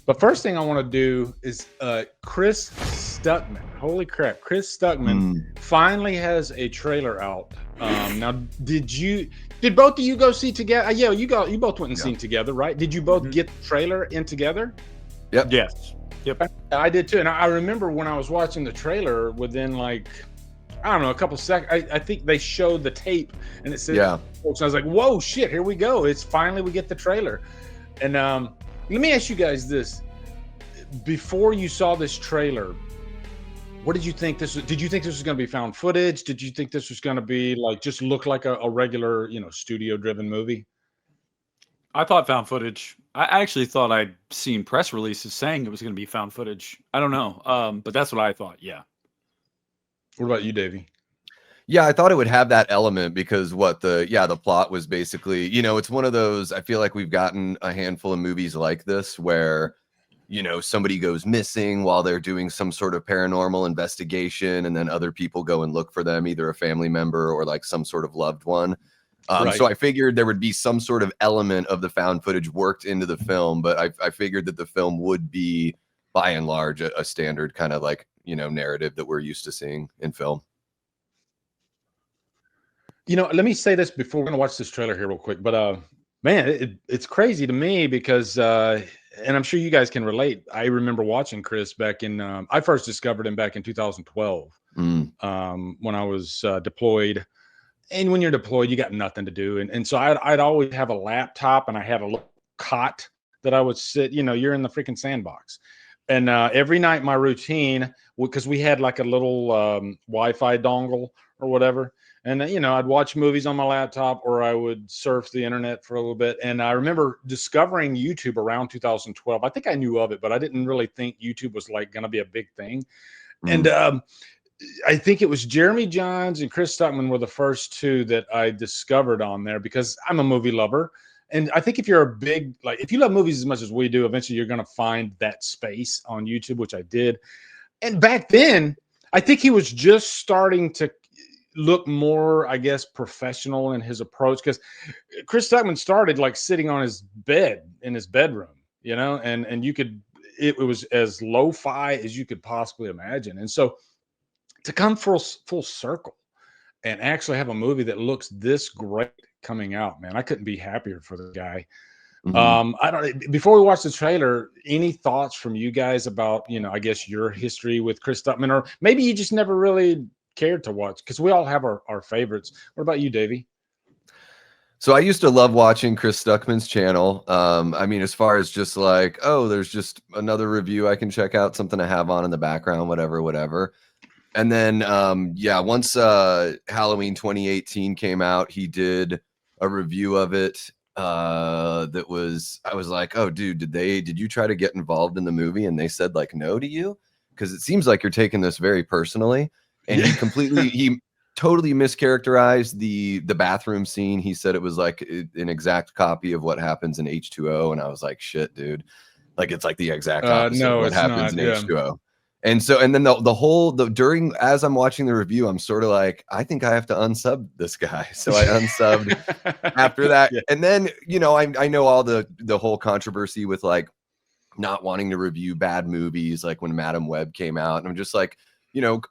But first thing I want to do is Chris Stuckmann. Holy crap. Chris Stuckmann Mm. finally has a trailer out. Now, did both of you go see together? Yeah, you both went and Yeah. seen together, right? Did you both Mhm. get the trailer in together? Yep. Yes. Yep. I did too. And I remember when I was watching the trailer within like, I don't know, a couple seconds, I think they showed the tape and it said, Yeah. so I was like, whoa, shit, here we go. It's finally, we get the trailer. And let me ask you guys this. Before you saw this trailer, what did you think this was? Did you think this was going to be found footage? Did you think this was going to be like, just look like a regular, studio driven movie? I thought found footage. I actually thought I'd seen press releases saying it was going to be found footage. I don't know. But that's what I thought. Yeah. What about you, Davey? Yeah, I thought it would have that element because the plot was basically, it's one of those, I feel like we've gotten a handful of movies like this where, somebody goes missing while they're doing some sort of paranormal investigation, and then other people go and look for them, either a family member or like some sort of loved one. Right. So I figured there would be some sort of element of the found footage worked into the film, but I figured that the film would be, by and large, a standard kind of like, narrative that we're used to seeing in film. Let me say this before we're going to watch this trailer here real quick, but man, it's crazy to me because and I'm sure you guys can relate. I remember watching Chris back in I first discovered him back in 2012 when I was deployed. And when you're deployed, you got nothing to do. And so I'd always have a laptop and I had a little cot that I would sit, you're in the freaking sandbox. And every night my routine, because we had like a little Wi-Fi dongle or whatever. And, I'd watch movies on my laptop or I would surf the internet for a little bit. And I remember discovering YouTube around 2012. I think I knew of it, but I didn't really think YouTube was like going to be a big thing. And I think it was Jeremy Johns and Chris Stuckmann were the first two that I discovered on there because I'm a movie lover. And I think if you're a big, like, if you love movies as much as we do, eventually you're going to find that space on YouTube, which I did. And back then, I think he was just starting to look more, I guess, professional in his approach, because Chris Stuckmann started like sitting on his bed in his bedroom, and you could, it was as lo-fi as you could possibly imagine. And so to come full circle and actually have a movie that looks this great coming out, man, I couldn't be happier for the guy. I don't, before we watch the trailer, any thoughts from you guys about, I guess your history with Chris Stuckmann, or maybe you just never really cared to watch, because we all have our favorites. What about you, Davey? So I used to love watching Chris Stuckmann's channel. I mean, as far as just like, oh, there's just another review I can check out, something to have on in the background, whatever. And then, once Halloween 2018 came out, he did a review of it. I was like, oh, dude, did you try to get involved in the movie? And they said like, no to you? Because it seems like you're taking this very personally. And he totally mischaracterized the bathroom scene. He said it was like an exact copy of what happens in H2O. And I was like, shit, dude. Like, it's like the exact opposite of what happens in H2O. And so, and then during, as I'm watching the review, I'm sort of like, I think I have to unsub this guy. So I unsubbed after that. Yeah. And then, I know all the whole controversy with like not wanting to review bad movies, like when Madam Web came out. And I'm just like,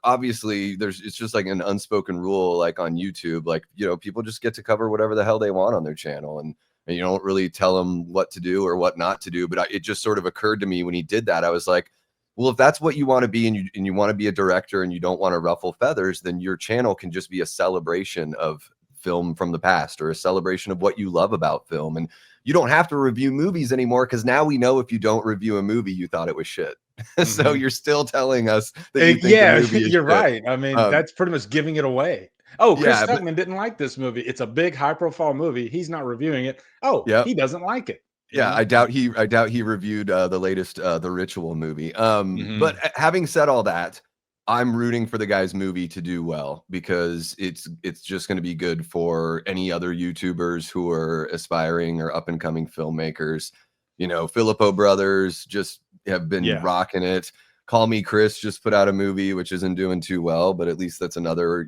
obviously it's just like an unspoken rule, like on YouTube, like, people just get to cover whatever the hell they want on their channel. And you don't really tell them what to do or what not to do. But it just sort of occurred to me when he did that, I was like, well, if that's what you want to be, and you want to be a director and you don't want to ruffle feathers, then your channel can just be a celebration of film from the past, or a celebration of what you love about film. And you don't have to review movies anymore, because now we know if you don't review a movie, you thought it was shit. So you're still telling us that you think the movie is you're shit. right. I mean, that's pretty much giving it away. Oh, Chris Stuckmann didn't like this movie. It's a big, high-profile movie. He's not reviewing it. Oh, he doesn't like it. Yeah, I doubt he reviewed the latest The Ritual movie. But having said all that, I'm rooting for the guy's movie to do well, because it's just going to be good for any other YouTubers who are aspiring or up and coming filmmakers. Filippo Brothers just have been rocking it. Call Me Chris just put out a movie which isn't doing too well, but at least that's another,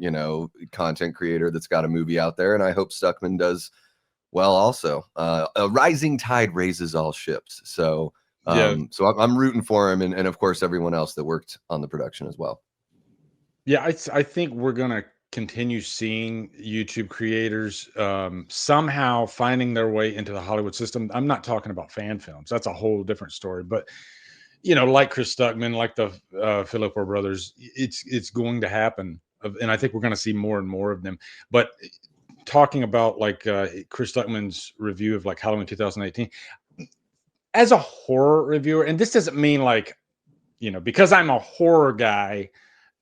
content creator that's got a movie out there, and I hope Stuckmann does well also. A rising tide raises all ships. So So I'm rooting for him, and of course everyone else that worked on the production as well. Yeah, I think we're gonna continue seeing YouTube creators somehow finding their way into the Hollywood system. I'm not talking about fan films; that's a whole different story. But like Chris Stuckmann, like the Filippo brothers, it's going to happen, and I think we're going to see more and more of them. But talking about like Chris Stuckmann's review of like Halloween 2018, as a horror reviewer, and this doesn't mean like because I'm a horror guy,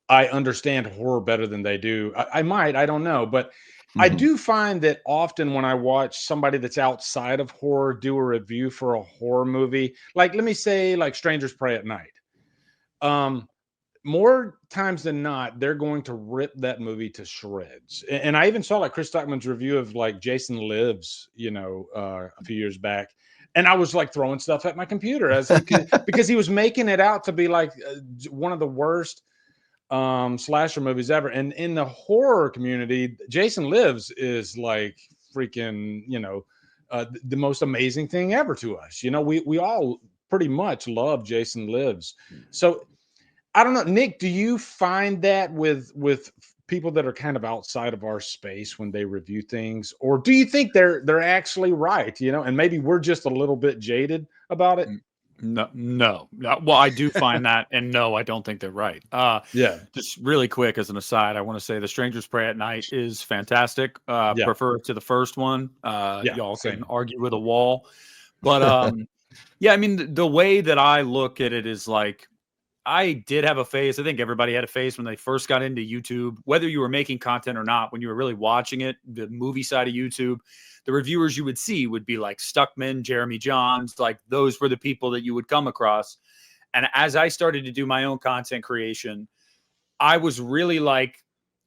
I understand horror better than they do. I don't know, but I do find that often when I watch somebody that's outside of horror do a review for a horror movie, like let me say like Strangers Pray at Night, more times than not, they're going to rip that movie to shreds. And I even saw like Chris Stockman's review of like Jason Lives, a few years back. And I was like throwing stuff at my computer because he was making it out to be like one of the worst slasher movies ever. And in the horror community, Jason Lives is like freaking, the most amazing thing ever to us. We all pretty much love Jason Lives. So I don't know, Nick, do you find that with people that are kind of outside of our space when they review things, or do you think they're actually right, and maybe we're just a little bit jaded about it? No. Well, I do find that, and no, I don't think they're right. Yeah. Just really quick as an aside, I want to say The Strangers Pray at Night is fantastic. Yeah. Prefer it to the first one. Y'all same. can argue with a wall, but yeah, I mean the way that I look at it is like, I did have a phase. I think everybody had a phase when they first got into YouTube, whether you were making content or not, when you were really watching it, the movie side of YouTube, the reviewers you would see would be like Stuckmann, Jeremy Johns, like those were the people that you would come across. And as I started to do my own content creation, I was really like,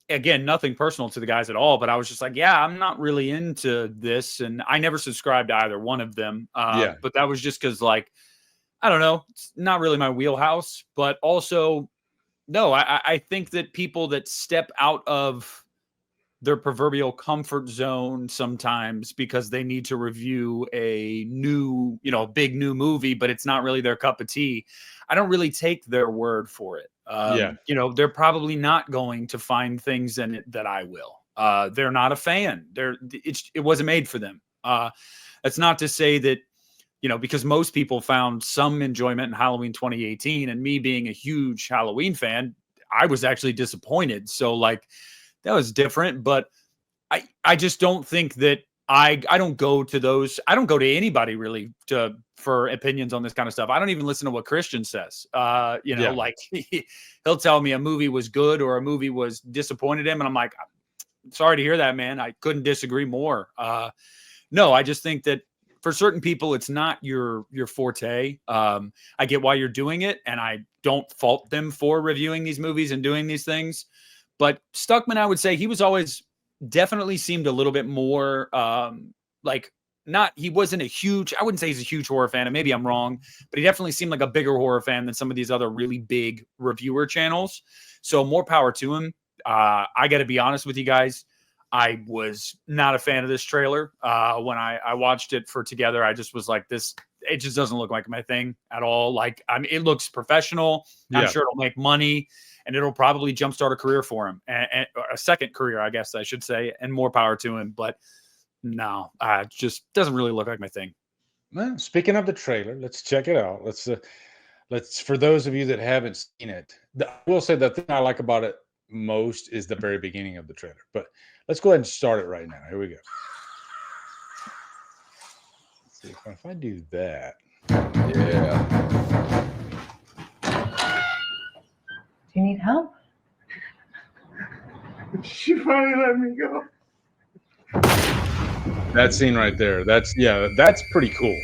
again, nothing personal to the guys at all, but I was just like, yeah, I'm not really into this. And I never subscribed to either one of them. But that was just because like, I don't know, it's not really my wheelhouse, but also, no, I think that people that step out of their proverbial comfort zone sometimes because they need to review a new, big new movie, but it's not really their cup of tea. I don't really take their word for it. They're probably not going to find things in it that I will. They're not a fan. It wasn't made for them. That's not to say that, because most people found some enjoyment in Halloween 2018, and me being a huge Halloween fan, I was actually disappointed. So like that was different, but I just don't think that I don't go to those. I don't go to anybody really for opinions on this kind of stuff. I don't even listen to what Christian says. Like he'll tell me a movie was good or a movie was disappointed him. And I'm like, sorry to hear that, man. I couldn't disagree more. No, I just think that for certain people, it's not your forte. I get why you're doing it, and I don't fault them for reviewing these movies and doing these things. But Stuckmann, I would say he was always definitely seemed a little bit more he wasn't I wouldn't say he's a huge horror fan, and maybe I'm wrong, but he definitely seemed like a bigger horror fan than some of these other really big reviewer channels. So more power to him. I got to be honest with you guys. I was not a fan of this trailer. When I watched it for Together, I just was like, it just doesn't look like my thing at all. Like, I mean, it looks professional. I'm sure it'll make money, and it'll probably jumpstart a career for him, and a second career, I guess I should say, and more power to him. But no, it just doesn't really look like my thing. Well, speaking of the trailer, let's check it out. Let's for those of you that haven't seen it, I will say the thing I like about it most is the very beginning of the trailer. But let's go ahead and start it right now. Here we go. Let's see if I do that. Yeah. Do you need help? She finally let me go. That scene right there. That's pretty cool.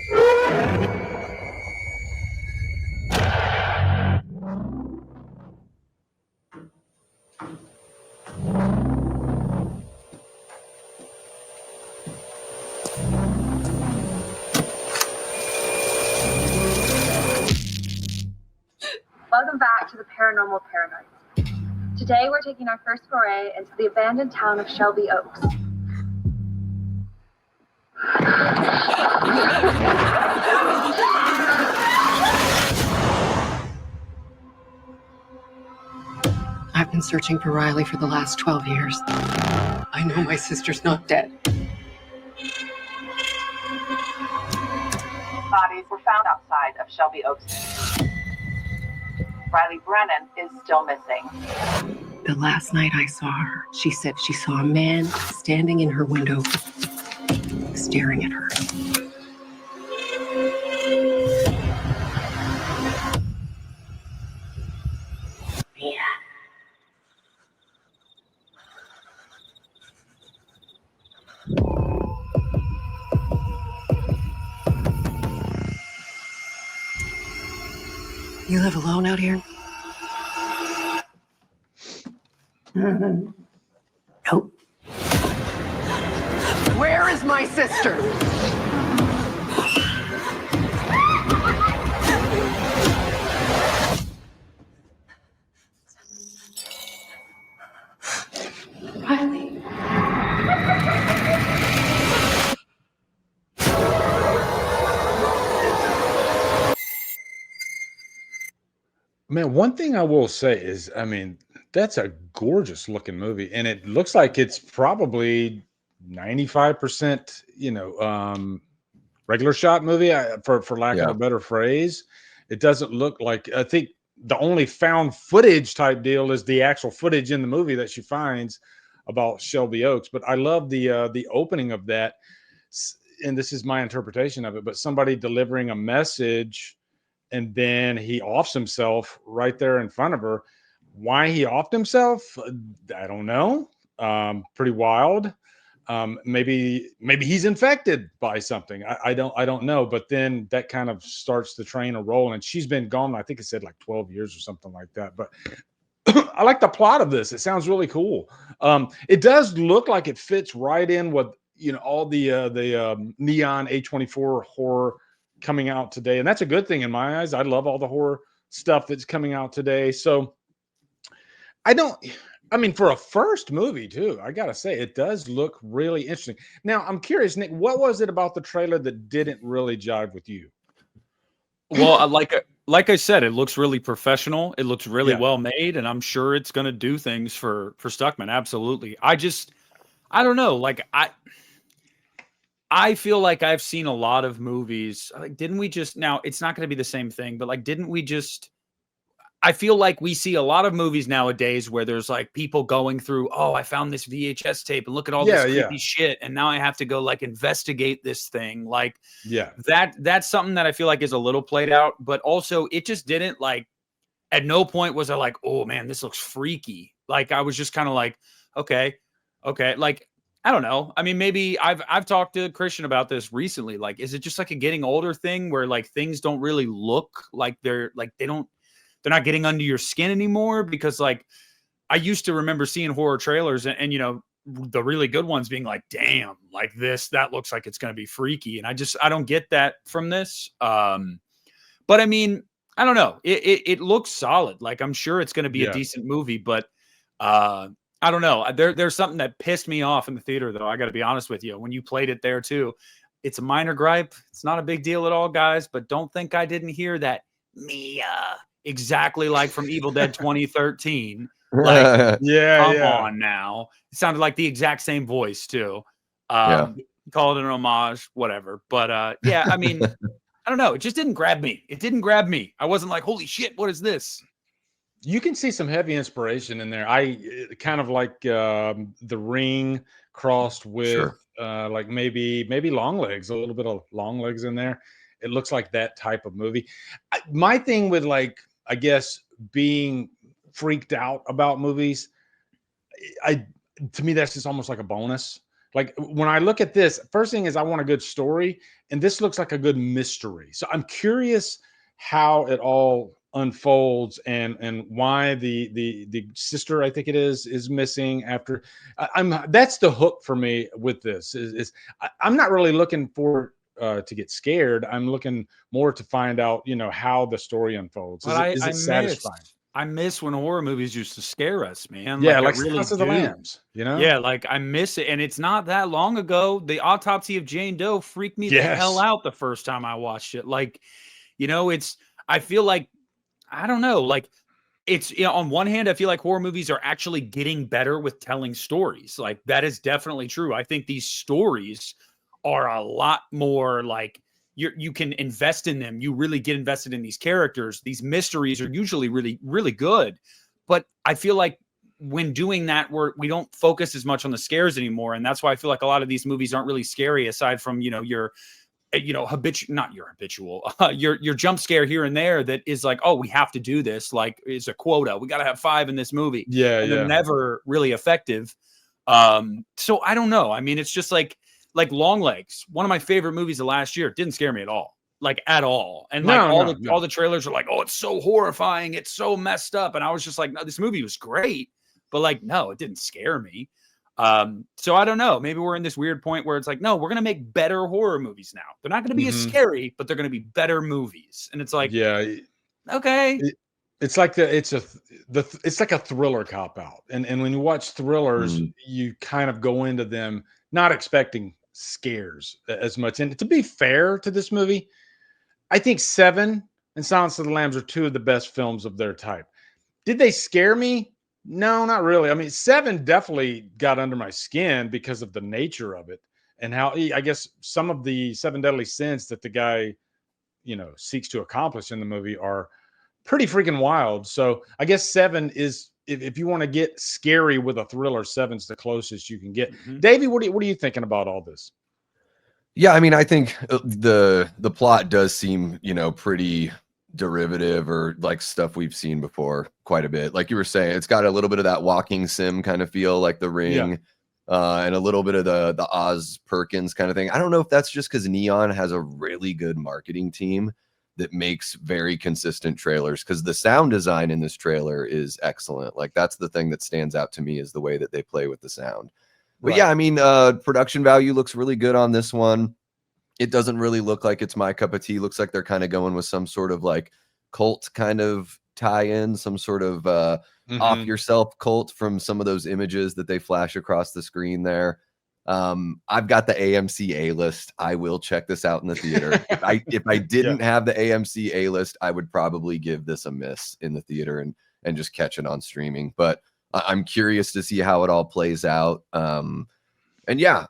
Welcome back to the Paranormal Paranoids. Today we're taking our first foray into the abandoned town of Shelby Oaks. I've been searching for Riley for the last 12 years. I know my sister's not dead. Bodies were found outside of Shelby Oaks. Riley Brennan is still missing. The last night I saw her, she said she saw a man standing in her window, staring at her. Yeah. You live alone out here? Nope. Where is my sister? Riley. Man, one thing I will say is, I mean, that's a gorgeous looking movie, and it looks like it's probably 95%, regular shot movie, for lack of Yeah. a better phrase. It doesn't look like, I think the only found footage type deal is the actual footage in the movie that she finds about Shelby Oaks. But I love the opening of that, and this is my interpretation of it. But somebody delivering a message, and then he offs himself right there in front of her. Why he offed himself, I don't know. Pretty wild. Maybe he's infected by something. I don't know. But then that kind of starts the train a roll, and she's been gone, I think it said like 12 years or something like that. But I like the plot of this. It sounds really cool. It does look like it fits right in with all the neon A24 horror coming out today, and that's a good thing in my eyes. I love all the horror stuff that's coming out today. So I mean, for a first movie too, I gotta say it does look really interesting. Now, I'm curious, Nick, what was it about the trailer that didn't really jive with you? Well, like I said, it looks really professional. It looks really Yeah. well made, and I'm sure it's going to do things for Stuckmann. Absolutely. I don't know. Like I feel like I've seen a lot of movies. Like, didn't we just now? It's not going to be the same thing, but like, didn't we just? I feel like we see a lot of movies nowadays where there's like people going through, oh, I found this VHS tape and look at all this creepy shit, and now I have to go like investigate this thing. Like, that's something that I feel like is a little played out, but also it just didn't like. At no point was I like, oh man, this looks freaky. Like I was just kind of like, okay, like. I don't know. I mean, maybe I've talked to Christian about this recently. Like, is it just like a getting older thing where like things don't really look like they're not getting under your skin anymore? Because like I used to remember seeing horror trailers and the really good ones being like, damn, like that looks like it's going to be freaky. And I don't get that from this. But I mean, I don't know. It looks solid. Like I'm sure it's going to be a decent movie, but I don't know. There's something that pissed me off in the theater, though. I got to be honest with you. When you played it there, too, it's a minor gripe. It's not a big deal at all, guys. But don't think I didn't hear that Mia exactly like from Evil Dead 2013. Like, come on now. It sounded like the exact same voice, too. Call it an homage, whatever. But yeah, I mean, I don't know. It just didn't grab me. It didn't grab me. I wasn't like, holy shit, what is this? You can see some heavy inspiration in there. Kind of like The Ring crossed with like maybe Longlegs, a little bit of Longlegs in there. It looks like that type of movie. My thing with like, I guess, being freaked out about movies, to me, that's just almost like a bonus. Like when I look at this, first thing is I want a good story, and this looks like a good mystery. So I'm curious how it all unfolds and why the sister, I think it is missing after. That's the hook for me with this. I'm not really looking for to get scared. I'm looking more to find out, how the story unfolds. Is it satisfying? I miss when horror movies used to scare us, man. Yeah, like like really House of the Lambs, Yeah, like I miss it. And it's not that long ago. The Autopsy of Jane Doe freaked me the hell out the first time I watched it. Like, I feel like, I don't know, like it's, you know, on one hand, I feel like horror movies are actually getting better with telling stories. Like, that is definitely true. I think these stories are a lot more like you can invest in them. You really get invested in these characters. These mysteries are usually really, really good. But I feel like when doing that, we don't focus as much on the scares anymore. And that's why I feel like a lot of these movies aren't really scary, aside from, you know, your jump scare here and there that is like, oh, we have to do this. Like, it's a quota. We got to have 5 in this movie. Yeah. And they're never really effective. So I don't know. I mean, it's just like Longlegs, one of my favorite movies of last year, didn't scare me at all. Like, at all. And like all the trailers are like, oh, it's so horrifying. It's so messed up. And I was just like, no, this movie was great. But like, no, it didn't scare me. So I don't know. Maybe we're in this weird point where it's like, no, we're going to make better horror movies now. They're not going to be as scary, but they're going to be better movies. And it's like, yeah, okay. It's like it's like a thriller cop out. And when you watch thrillers, you kind of go into them not expecting scares as much. And to be fair to this movie, I think 7 and Silence of the Lambs are 2 of the best films of their type. Did they scare me? No, not really. I mean, 7 definitely got under my skin because of the nature of it and how I guess some of the 7 deadly sins that the guy, you know, seeks to accomplish in the movie are pretty freaking wild. So I guess 7 is, if you want to get scary with a thriller, 7's the closest you can get. Davey, what are you thinking about all this? Yeah, I mean, I think the plot does seem, you know, pretty derivative or like stuff we've seen before quite a bit. Like you were saying, it's got a little bit of that walking sim kind of feel, like The Ring, and a little bit of the Oz Perkins kind of thing. I don't know if that's just because Neon has a really good marketing team that makes very consistent trailers, because the sound design in this trailer is excellent. Like, that's the thing that stands out to me, is the way that they play with the sound. But yeah, I mean, production value looks really good on this one. It doesn't really look like it's my cup of tea. Looks like they're kind of going with some sort of like cult kind of tie-in, some sort of off yourself cult from some of those images that they flash across the screen there. I've got the AMC A-list. I will check this out in the theater. If I didn't have the AMC A-list, I would probably give this a miss in the theater and just catch it on streaming. But I'm curious to see how it all plays out. And yeah,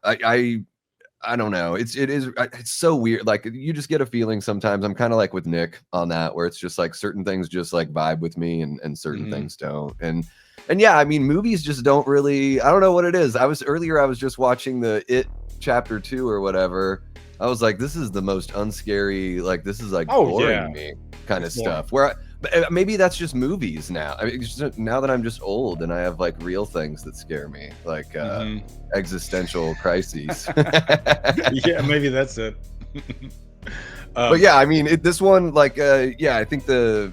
I don't know. It's so weird. Like, you just get a feeling sometimes. I'm kind of like with Nick on that, where it's just like certain things just like vibe with me and certain things don't. And yeah, I mean, movies just don't really, I don't know what it is. I was just watching the It Chapter 2 or whatever. I was like, this is the most unscary, like, this is like boring to me kind of stuff. Where maybe that's just movies now. I mean, just, now that I'm just old and I have like real things that scare me, like existential crises. Yeah, maybe that's it. But yeah, I mean, this one, like, yeah, I think the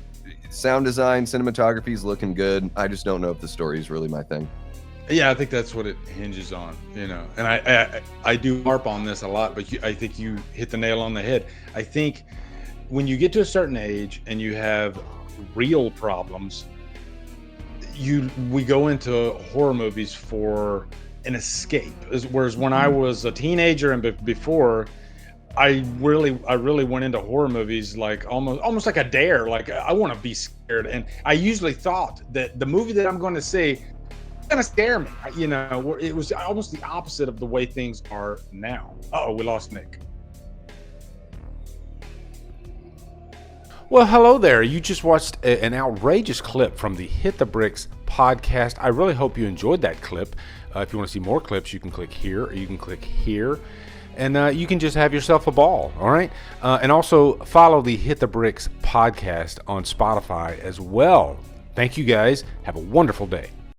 sound design, cinematography is looking good. I just don't know if the story is really my thing. Yeah, I think that's what it hinges on, you know. And I do harp on this a lot, but I think you hit the nail on the head. I think when you get to a certain age and you have real problems, we go into horror movies for an escape. Whereas when I was a teenager and before, I really went into horror movies like almost like a dare. Like, I want to be scared, and I usually thought that the movie that I'm going to see is going to scare me. You know, it was almost the opposite of the way things are now. Uh-oh, we lost Nick. Well, hello there. You just watched an outrageous clip from the Hit the Bricks podcast. I really hope you enjoyed that clip. If you want to see more clips, you can click here or you can click here. And you can just have yourself a ball, all right? And also follow the Hit the Bricks podcast on Spotify as well. Thank you guys. Have a wonderful day.